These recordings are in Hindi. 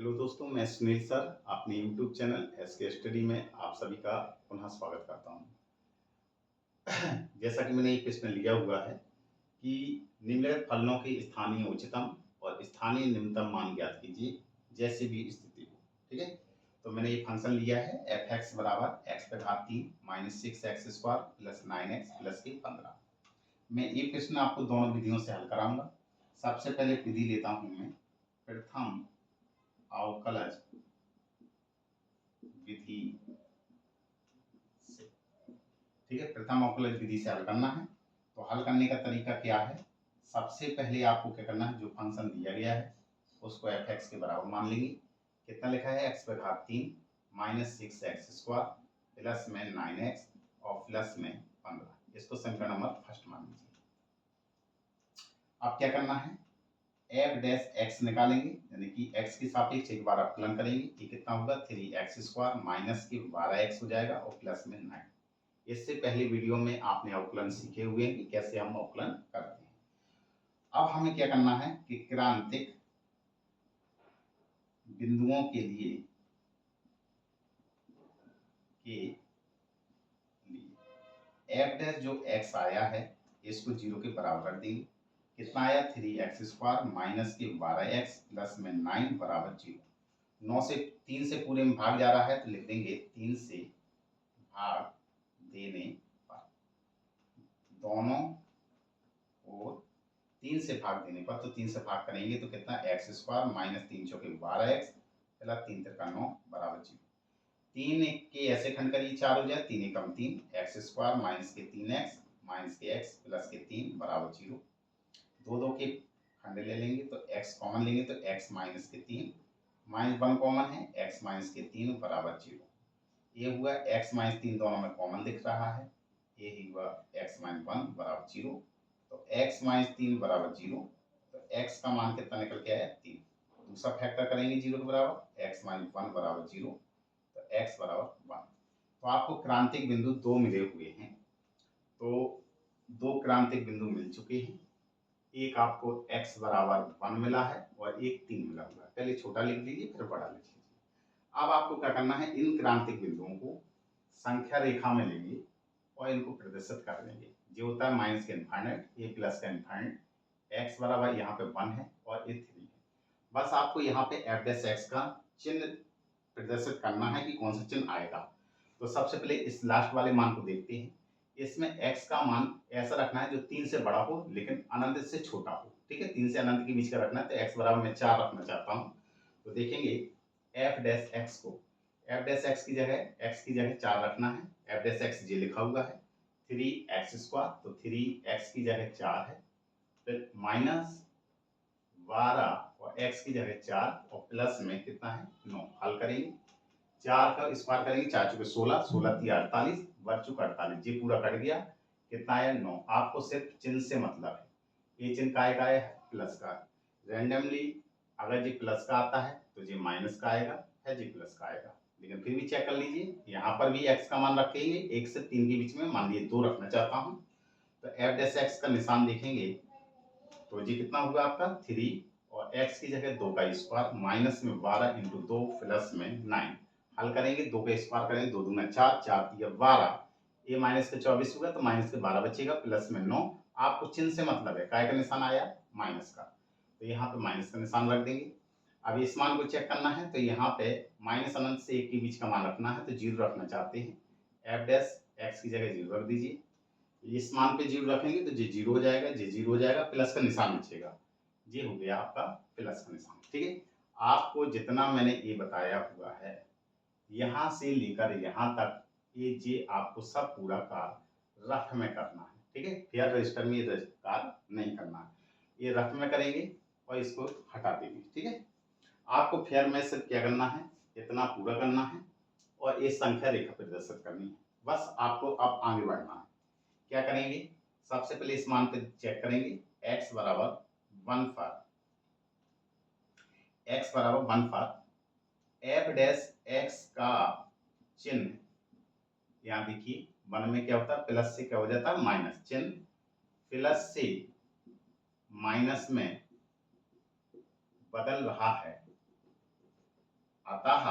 हेलो दोस्तों, मैं सुनील सर अपने यूट्यूब चैनल एसके स्टडी में आप सभी का पुनः स्वागत करता हूं। जैसा कि मैंने एक प्रश्न लिया हुआ है कि निम्नलिखित फलनों के स्थानीय उच्चतम और स्थानीय निम्नतम मान ज्ञात कीजिए जैसे भी स्थिति हो। ठीक है, तो मैंने ये फंक्शन लिया है एफ एक्स बराबर एक्स पे घात 3 minus 6x² plus 9x plus के 15। मैं ये प्रश्न आपको दोनों विधियों से हल कराऊंगा। सबसे पहले विधि लेता हूं मैं प्रथम अवकलज विधि से। ठीक है, प्रथम अवकलज विधि से हल करना है। तो हल करने का तरीका क्या है, सबसे पहले आपको क्या करना है, जो फंक्शन दिया गया है उसको एफ एक्स के बराबर मान लेंगे। कितना लिखा है, एक्स पे घात 3 माइनस 6x² प्लस में 9x और प्लस में 15। इसको समीकरण नंबर फर्स्ट मान लीजिए। अब क्या करना है, एफ डैश एक्स निकालेंगे, यानी कि एक्स के सापेक्ष एक बार अवकलन करेंगे। ये कितना होगा, 3x² माइनस के 12x हो जाएगा और प्लस में 9। इससे पहले वीडियो में आपने अवकलन सीखे हुए हैं कि कैसे हम अवकलन करते हैं। अब हमें क्या करना है कि क्रांतिक बिंदुओं के लिए एफ डैश जो एक्स आया है इसको 0 के बराबर रख देंगे। कितना आया, 3x² माइनस के 12x प्लस में 9 बराबर 0। 9 से 3 से पूरे में भाग जा रहा है तो लिख देंगे 3 से भाग देने पर, दोनों और 3 से भाग देने पर, तो 3 से भाग करेंगे तो कितना, x² माइनस 3 चौके 12x प्लस 3 तिरका 9 बराबर 0। 3 के ऐसे खंड करिए 4 हो जाए, 3 एकम 3, x² माइनस के 3x माइनस के x प्लस के 3 बराबर 0। 2 के खंड ले लेंगे तो x कॉमन लेंगे तो x माइनस के 3 माइनस 1 कॉमन है, x माइनस के 3 बराबर 0। ये हुआ x माइनस 3 दोनों में कॉमन दिख रहा है, ये ही हुआ x माइनस 1 बराबर 0। तो x माइनस 3 बराबर 0, तो x का मान कितना निकल के आया, 3। दूसरा फैक्टर करेंगे 0 के बराबर, x माइनस 1 बराबर 0, तो x बराबर 1। तो आपको क्रांतिक बिंदु 2 मिले हुए हैं। तो 2 क्रांतिक बिंदु मिल चुके हैं। एक आपको x बराबर 1 मिला है और एक 3 मिला हुआ है। पहले छोटा लिख लीजिए फिर बड़ा लिख लीजिए। अब आपको क्या करना है, इन क्रांतिक बिंदुओं को संख्या रेखा में लेंगे और इनको प्रदर्शित कर देंगे। जो होता है माइनस का इनफाइनाइट, ये प्लस का इनफाइनाइट, x बराबर यहाँ पे 1 है और ये 3 है। बस आपको यहाँ पे एफ डैश एक्स का चिन्ह प्रदर्शित करना है कि कौन सा चिन्ह आएगा। तो सबसे पहले इस लास्ट वाले मान को देखते हैं। इसमें x का मान ऐसा रखना है जो 3 से बड़ा हो लेकिन अनंत से छोटा हो। ठीक है, 3 से अनंत के बीच का रखना है, तो x बराबर मैं 4 रखना चाहता हूँ। तो देखेंगे एफ डैश एक्स को, एफ डैश एक्स की जगह 4 रखना है। एफ डैश एक्स ये लिखा हुआ है 3x², तो 3x की जगह 4 है, फिर माइनस 12 और x की जगह 4 और प्लस में कितना है 9। हल करेंगे, 4 का स्क्वायर करेंगे, 4 चुके 16, 16 3 48, बच चुका 48, ये पूरा कट गया, कितना आया 9। आपको सिर्फ चिन्ह से मतलब है, ये चिन्ह काय का है, प्लस का। रैंडमली अगर ये प्लस का आता है तो ये माइनस का आएगा, है जी प्लस का आएगा। लेकिन फिर भी चेक कर लीजिए, यहाँ पर भी x का मान रखेंगे, 1 से 3 के बीच में, मान लीजिए 2 रखना चाहता हूँ, तो एफ डैश एक्स का निशान देखेंगे तो जी कितना हुआ आपका 3 और x की जगह 2 का स्क्वायर माइनस में 12 इंटू 2 प्लस में 9। हल करेंगे, 2 का स्क्वायर करेंगे, 2 दूना 4, 4 3 12, ये माइनस के 24 हुआ तो माइनस के 12 बचेगा, प्लस में 9। आपको चिन्ह से मतलब है, काय का निशान आया, माइनस का, तो यहाँ पे माइनस का निशान रख देंगे। अब इस मान को चेक करना है तो यहाँ पे माइनस अनंत से 1 के बीच का मान रखना है, तो 0 रखना चाहते हैं, एफ डैश एक्स की जगह 0 रख दीजिए। इस मान पे 0 रखेंगे तो ये 0 हो जाएगा, ये 0 हो जाएगा, प्लस का निशान बचेगा, ये हो गया आपका प्लस का निशान। ठीक है, आपको जितना मैंने ये बताया हुआ है यहाँ से लेकर यहाँ तक, ये आपको सब पूरा कार्य रफ में करना है। ठीक है, फेयर रजिस्टर में ये कार्य नहीं करना है, ये रफ में करेंगे और इसको हटा देंगे। ठीक है, आपको फेयर में सिर्फ क्या करना है, इतना पूरा करना है और ये संख्या रेखा प्रदर्शित करनी है। बस आपको अब आगे बढ़ना है। क्या करेंगे, सबसे पहले इस मान पे चेक करेंगे, x बराबर 1 पर एफ डैश एक्स का चिन्ह, यहाँ देखिए 1 में क्या होता है, प्लस से क्या हो जाता है माइनस, चिन्ह प्लस से माइनस में बदल रहा है। अतः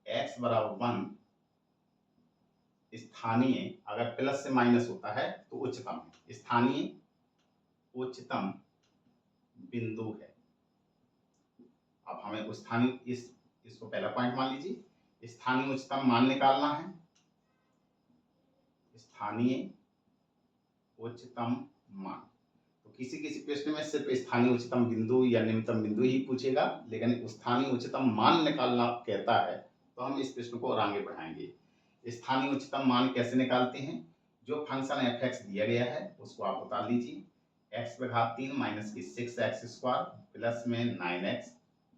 x बराबर 1 स्थानीय, अगर प्लस से माइनस होता है तो उच्चतम है, स्थानीय उच्चतम बिंदु है। अब हमें स्थानीय इसको पहला पॉइंट मान लीजिए, स्थानीय उच्चतम मान निकालना है। स्थानीय उच्चतम मान, तो किसी किसी प्रश्न में सिर्फ स्थानीय उच्चतम बिंदु या निम्नतम बिंदु ही पूछेगा, लेकिन स्थानीय उच्चतम मान निकालना कहता है तो हम इस प्रश्न को और आगे बढ़ाएंगे। स्थानीय उच्चतम मान कैसे निकालते हैं? जो फंक्शन f(x) दिया गया है उसको आप उतार लीजिए, x पे घात 3 माइनस की 6x² प्लस में 9x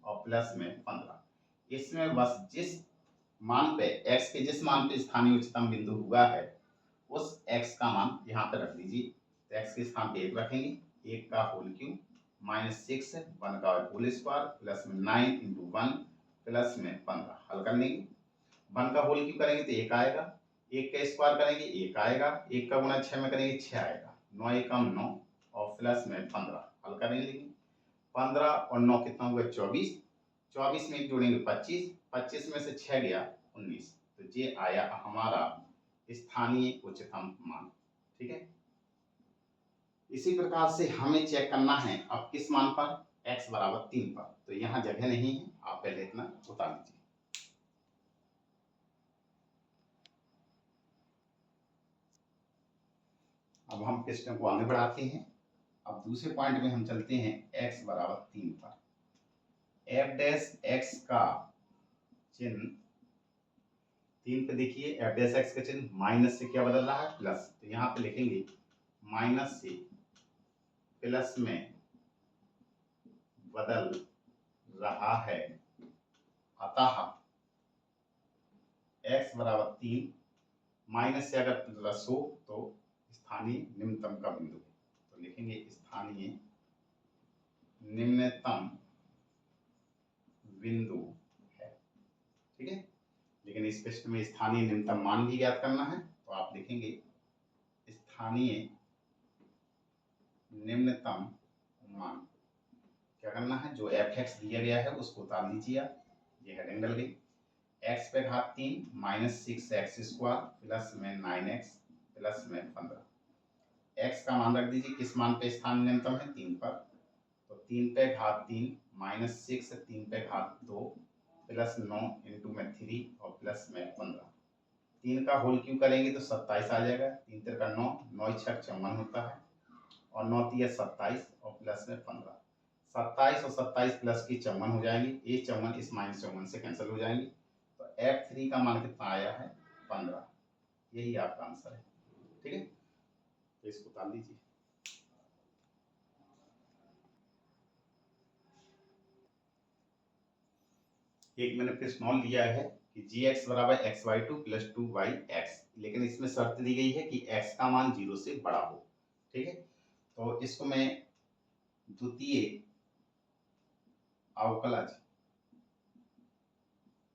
और प्लस में 15। इसमें बस जिस मान पे x के जिस मान पे स्थानीय उच्चतम बिंदु हुआ है उस x का मान यहाँ पे रख दीजिए। तो x के स्थान पे 1 रखेंगे, 1 का होल क्यूब माइनस 6 1 का होल स्क्वायर प्लस में 9 इंटू 1 प्लस में 15। हल कर लेंगे, 1 का होल क्यूब करेंगे तो 1 आएगा, 1 का स्क्वायर करेंगे 1 आएगा, 1 का गुणा 6 में करेंगे 6 आएगा, 9 एकम 9 और प्लस में 15। हल कर लेंगे, 15 और 9 कितना हुआ 24, 24 में जोड़ेंगे 25, 25 में से 6 गया 19। तो ये आया हमारा स्थानीय उच्चतम मान। ठीक है, इसी प्रकार से हमें चेक करना है अब किस मान पर, x बराबर 3 पर। तो यहाँ जगह नहीं है, आप पहले इतना उतार लीजिए। अब हम प्रश्न को आगे बढ़ाते हैं। अब दूसरे पॉइंट में हम चलते हैं x बराबर 3 पर। f डैश x का चिन्ह 3 पे देखिए, f डैश x का चिन्ह माइनस से क्या बदल रहा है, प्लस। तो यहाँ पे लिखेंगे माइनस से प्लस में बदल रहा है, अतः x बराबर 3 माइनस से अगर प्लस हो तो स्थानीय निम्नतम का बिंदु है। तो लिखेंगे स्थानीय निम्नतम बिंदु है। ठीक है, लेकिन इस प्रश्न में स्थानीय निम्नतम मान भी ज्ञात करना है, तो आप लिखेंगे स्थानीय निम्नतम मान। क्या करना है, जो f(x) दिया गया है उसको उतार लीजिए आप, ये हेडिंग डल गई। x पे घात 3 माइनस 6x² प्लस में 9x प्लस में 15। x का मान रख दीजिए, किस मान पे स्थान निम्नतम है, 3 पर। तो 3 पे घात 3 माइनस 6 3 पे घात 2 प्लस 9 इंटू में 3 और प्लस में 15। 3 का होल क्यूब करेंगे तो 27 आ जाएगा, 3 3 का 9, 9 6 54 होता है और 9 3 27 और प्लस में 15। 27 और 27 प्लस की 54 हो जाएंगे, ये 54 इस माइनस 54 से कैंसिल हो जाएंगे। तो f3 का मान कितना आया है, 15। यही आपका आंसर है। ठीक है, तो इसको उतार लीजिए। एक मैंने प्रश्न और लिया है कि gx बराबर xy2 प्लस 2yx, लेकिन इसमें शर्त दी गई है कि x का मान 0 से बड़ा हो। ठीक है, तो इसको मैं द्वितीय अवकलज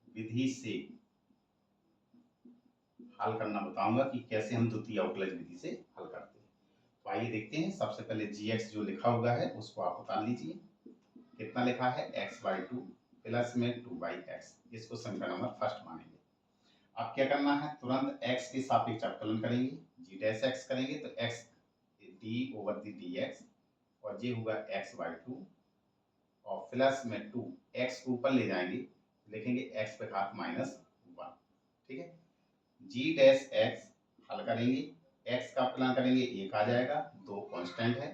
विधि से हल करना बताऊंगा कि कैसे हम द्वितीय अवकलज विधि से हल करते हैं। तो आइए देखते हैं। सबसे पहले gx जो लिखा हुआ है उसको आप उतार लीजिए। कितना लिखा है, x/2 प्लस में 2yx, इसको समीकरण नंबर फर्स्ट मानेंगे। अब क्या करना है, तुरंत x के सापेक्ष अवकलन करेंगे, g डैश x करेंगे तो x d/dx और ये हुआ x/2 और प्लस में 2, x को ऊपर ले जाएंगे लिखेंगे x पे घात -1। ठीक है, g डैश x हल करेंगे, x का अवकलन करेंगे 1 आ जाएगा, 2 कांस्टेंट है,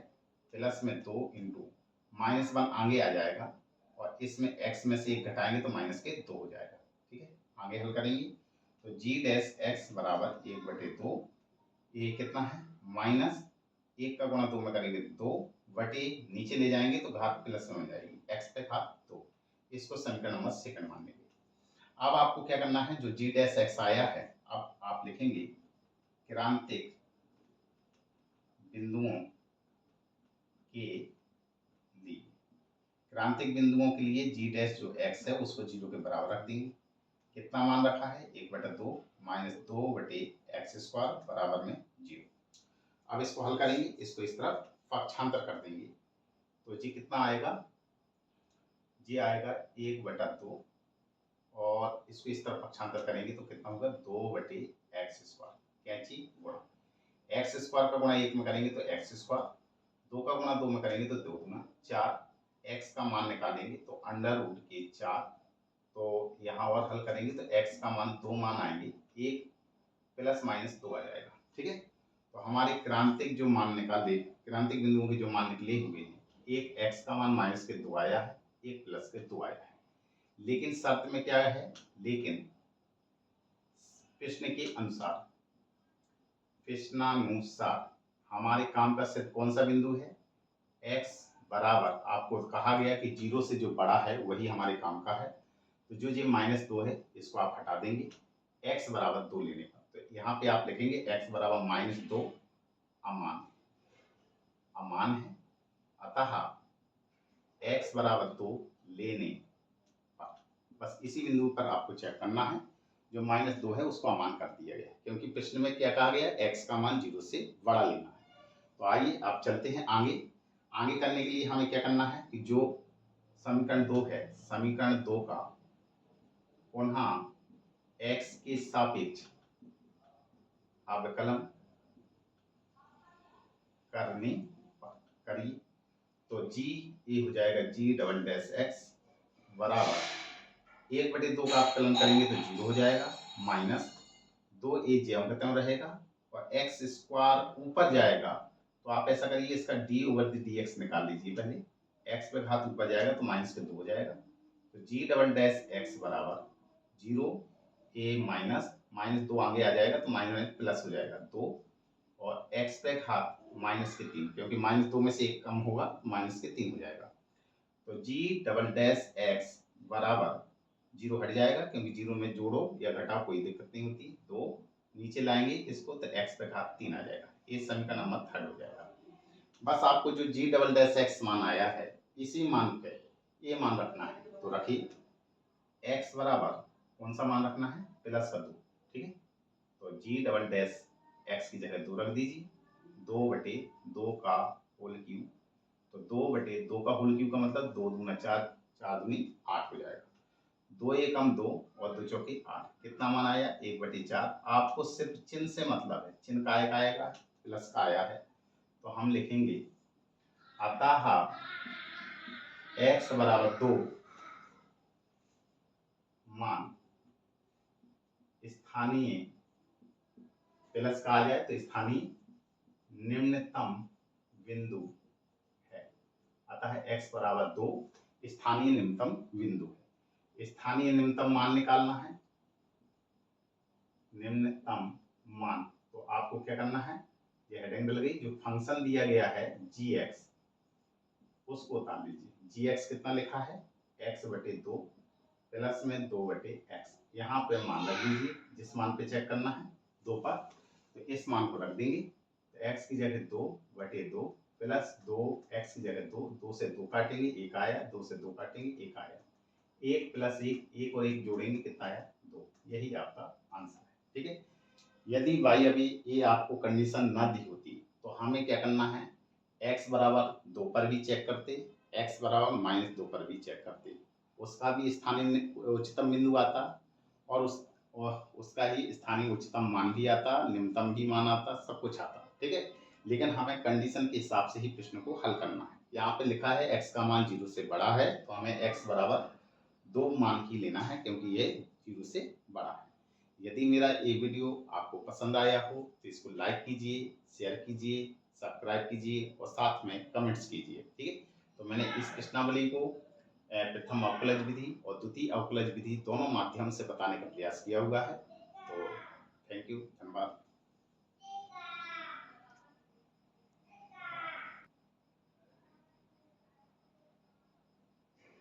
प्लस में 2 इंटू -1 आगे आ जाएगा और इसमें x में से 1 घटाएंगे तो माइनस के 2 हो जाएगा। ठीक है, आगे हल करेंगे तो g डैश x बराबर 1/2, ये कितना है माइनस 1 का गुणा 2 में करेंगे 2 बटे नीचे ले जाएंगे तो घात प्लस में हो जाएगी, x पे घात 2। इसको समीकरण नंबर सेकंड मान लेंगे। अब आपको क्या करना है, जो g डैश x आया है, अब आप लिखेंगे क्रांतिक बिंदुओं के लिए, क्रांतिक बिंदुओं के लिए g डैश जो x है उसको 0 के बराबर रख देंगे। कितना मान रखा है, 1/2 माइनस 2/x² बराबर में 0। अब इसको हल करेंगे, इसको इस तरफ पक्षांतर कर देंगे तो जी कितना आएगा, जी आएगा 1/2 और इसको इस तरफ पक्षांतर करेंगे तो कितना होगा 2/x²। कैंची गुणा एक्स स्क्वायर का गुणा 1 में करेंगे तो एक्स स्क्वायर, 2 का गुणा 2 में करेंगे तो 2 गुना 4। एक्स का मान निकालेंगे तो √4। तो यहाँ और हल करेंगे तो एक्स का मान 2 मान आएंगे, 1 प्लस माइनस 2 आ जाएगा। ठीक है, तो हमारे क्रांतिक जो मान निकाले, क्रांतिक बिंदुओं के जो मान निकले हुए हैं, एक एक्स का मान -2 आया है, एक +2 आया है। लेकिन शर्त में क्या है, लेकिन प्रश्न के अनुसार, प्रश्नानुसार हमारे काम का सिर्फ कौन सा बिंदु है, x बराबर, आपको कहा गया कि 0 से जो बड़ा है वही हमारे काम का है। तो जो ये -2 है इसको आप हटा देंगे, x बराबर 2 लेने पर। तो यहाँ पे आप लिखेंगे x बराबर -2 अमान, अमान है, अतः x बराबर 2 लेने पर, बस इसी बिंदु पर आपको चेक करना है, जो -2 है उसको अमान कर दिया गया, क्योंकि प्रश्न में क्या कहा गया, x का मान 0 से बड़ा लेना है। तो आइए आप चलते हैं आगे। आगे करने के लिए हमें क्या करना है कि जो समीकरण 2 है, समीकरण 2 का पुनः x के सापेक्ष अवकलन करने पर करिए तो g ये हो जाएगा g"x बराबर 1/2 का अवकलन करेंगे तो 0 हो जाएगा, माइनस 2a ज्यों का त्यों रहेगा, और x² ऊपर जाएगा तो आप ऐसा करिए, इसका d/dx निकाल लीजिए पहले, x पे घात ऊपर जाएगा तो -2 हो जाएगा। तो g"x बराबर 0, a -2 आगे आ जाएगा तो माइनस प्लस हो जाएगा 2, और x पे घात -3, क्योंकि -2 में से 1 कम होगा -3 हो जाएगा। तो g"x बराबर 0 हट जाएगा, क्योंकि 0 में जोड़ो या घटाओ कोई दिक्कत नहीं होती। 2 नीचे लाएंगे इसको तो x पे घात 3 आ जाएगा। ये समीकरण नंबर 3 हो जाएगा। बस आपको जो g"x मान आया है, इसी मान पे ये मान रखना है, तो रखिए x बराबर कौन सा मान रखना है, +2। ठीक है, तो g"x की जगह 2 रख दीजिए, 2/2 का होल क्यूब। तो 2/2 का होल क्यूब का मतलब 2 दूना 4, 4 दूनी 8 हो जाएगा। 2 एकम 2 और 2 चौके 8, कितना मान आया, 1/4। आपको सिर्फ चिन्ह से मतलब है, चिन्ह काय का आएगा, प्लस का आया है, तो हम लिखेंगे अतः x बराबर 2 मान स्थानीय, प्लस का आ जाए तो स्थानीय निम्नतम बिंदु है। अतः x बराबर 2 स्थानीय निम्नतम बिंदु है। स्थानीय निम्नतम मान निकालना है, निम्नतम मान, तो आपको क्या करना है, ये हेडिंग डल गई, जो फंक्शन दिया गया है gx उसको उतार लीजिए। gx कितना लिखा है, x/2 प्लस में 2/x, यहाँ पे मान रख दीजिए, जिस मान पे चेक करना है 2 पर, तो इस मान को रख देंगे। तो x की जगह 2/2 प्लस 2x की जगह 2, 2 से 2 काटेंगे 1 आया, 2 से 2 काटेंगे 1 आया, 1 + 1, 1 और 1 जोड़ेंगे कितना आया, 2। यही आपका आंसर है। ठीक है, यदि भाई अभी ये आपको कंडीशन ना दी होती तो हमें क्या करना है, x बराबर 2 पर भी चेक करते, x बराबर -2 पर भी चेक करते, उसका भी स्थानीय उच्चतम बिंदु आता, और उसका ही स्थानीय उच्चतम मान भी आता, निम्नतम भी मान आता, सब कुछ आता। ठीक है, लेकिन हमें कंडीशन के हिसाब से ही प्रश्न को हल करना है। यहाँ पे लिखा है x का मान 0 से बड़ा है, तो हमें x बराबर 2 मान ही लेना है, क्योंकि ये 0 से बड़ा है। यदि मेरा ये वीडियो आपको पसंद आया हो तो इसको लाइक कीजिए, शेयर कीजिए, सब्सक्राइब कीजिए और साथ में कमेंट्स कीजिए। ठीक है, तो मैंने इस प्रश्नावली को प्रथम अवकलज विधि और द्वितीय अवकलज विधि दोनों माध्यम से बताने का प्रयास किया हुआ है। तो थैंक यू, धन्यवाद।